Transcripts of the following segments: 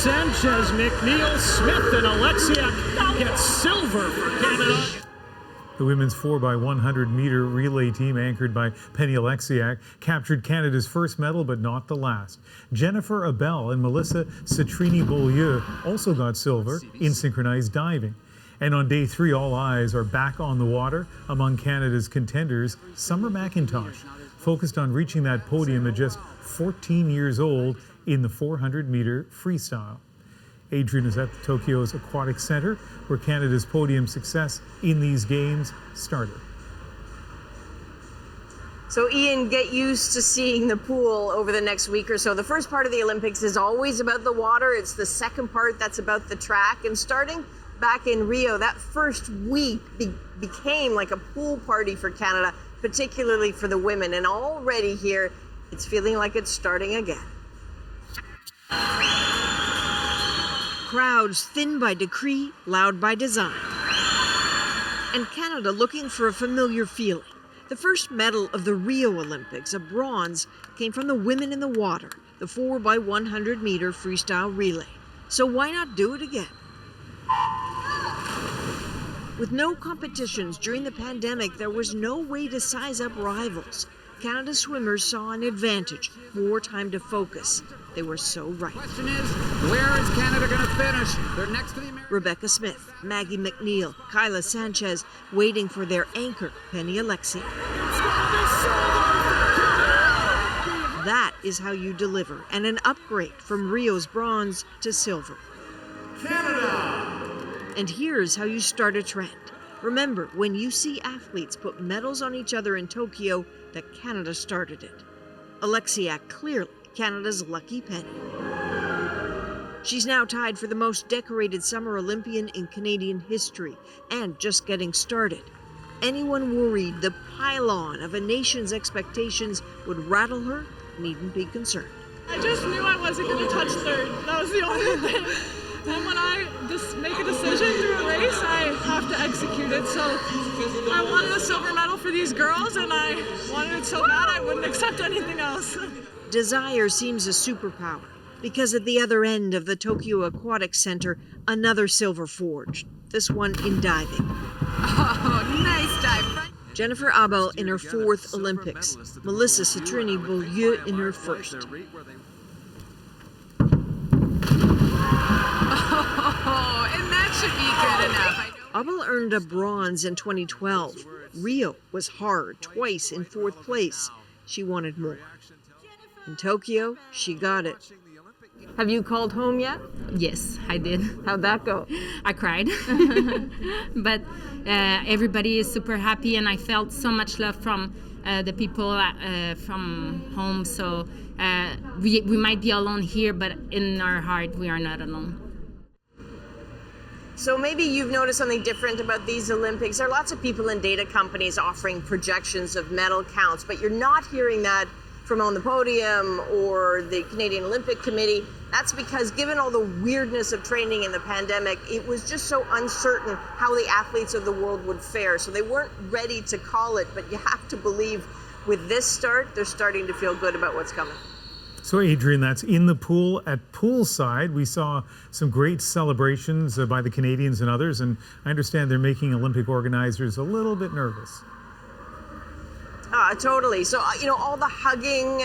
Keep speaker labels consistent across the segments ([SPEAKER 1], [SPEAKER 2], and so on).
[SPEAKER 1] Sanchez, McNeil, Smith, and Alexiak get silver for Canada.
[SPEAKER 2] The women's 4x100-meter relay team, anchored by Penny Alexiak, captured Canada's first medal, but not the last. Jennifer Abel and Melissa Citrini-Beaulieu also got silver in synchronized diving. And on day 3, all eyes are back on the water among Canada's contenders. Summer McIntosh focused on reaching that podium at just 14 years old in the 400-meter freestyle. Adrienne is at Tokyo's Aquatic Center, where Canada's podium success in these games started.
[SPEAKER 3] So Ian, get used to seeing the pool over the next week or so. The first part of the Olympics is always about the water. It's the second part that's about the track. And starting back in Rio, that first week became like a pool party for Canada, particularly for the women. And already here, it's feeling like it's starting again.
[SPEAKER 4] Crowds thin by decree, loud by design. And Canada looking for a familiar feeling. The first medal of the Rio Olympics, a bronze, came from the women in the water, the 4x100-meter freestyle relay. So why not do it again? With no competitions during the pandemic, there was no way to size up rivals. Canada swimmers saw an advantage, more time to focus. They were so right.
[SPEAKER 5] Question is, where is Canada going to finish? They're next to the Americans.
[SPEAKER 4] Rebecca Smith, Maggie McNeil, Kyla Sanchez, waiting for their anchor, Penny Alexiak. That is how you deliver, and an upgrade from Rio's bronze to silver.
[SPEAKER 6] Canada!
[SPEAKER 4] And here's how you start a trend. Remember, when you see athletes put medals on each other in Tokyo, that Canada started it. Alexiak, clearly Canada's lucky penny. She's now tied for the most decorated summer Olympian in Canadian history, and just getting started. Anyone worried the pylon of a nation's expectations would rattle her needn't be concerned.
[SPEAKER 7] I just knew I wasn't going to touch third. That was the only thing. And when I just make a decision through a race, I have to execute it. So I wanted a silver medal for these girls, and I wanted it so bad I wouldn't accept anything else.
[SPEAKER 4] Desire seems a superpower, because at the other end of the Tokyo Aquatic Center, another silver forged, this one in diving.
[SPEAKER 5] Oh, nice dive.
[SPEAKER 4] Jennifer Abel in her 4th Olympics, Melissa Citrini-Beaulieu in her 1st.
[SPEAKER 5] Oh, and that should be good enough.
[SPEAKER 4] Abel earned a bronze in 2012. Rio was hard, twice in 4th place. She wanted more. In Tokyo, she got it.
[SPEAKER 3] Have you called home yet?
[SPEAKER 8] Yes, I did.
[SPEAKER 3] How'd that go?
[SPEAKER 8] I cried. But everybody is super happy, and I felt so much love from the people from home. So we might be alone here, but in our heart, we are not alone.
[SPEAKER 3] So maybe you've noticed something different about these Olympics. There are lots of people in data companies offering projections of medal counts, but you're not hearing that from On the Podium or the Canadian Olympic Committee. That's because given all the weirdness of training in the pandemic, it was just so uncertain how the athletes of the world would fare. So they weren't ready to call it, but you have to believe with this start, they're starting to feel good about what's coming.
[SPEAKER 2] So Adrienne, that's in the pool. At poolside, we saw some great celebrations by the Canadians and others, and I understand they're making Olympic organizers a little bit nervous.
[SPEAKER 3] Totally. So, all the hugging,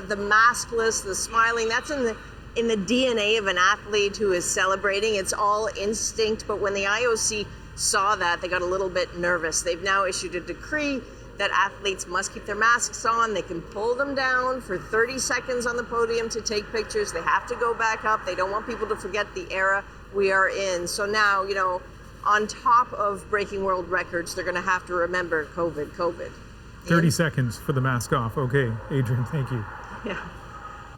[SPEAKER 3] the maskless, the smiling, that's in the DNA of an athlete who is celebrating. It's all instinct. But when the IOC saw that, they got a little bit nervous. They've now issued a decree that athletes must keep their masks on. They can pull them down for 30 seconds on the podium to take pictures. They have to go back up. They don't want people to forget the era we are in. So now, on top of breaking world records, they're going to have to remember COVID.
[SPEAKER 2] 30 seconds for the mask off. Okay, Adrienne, thank you.
[SPEAKER 3] Yeah.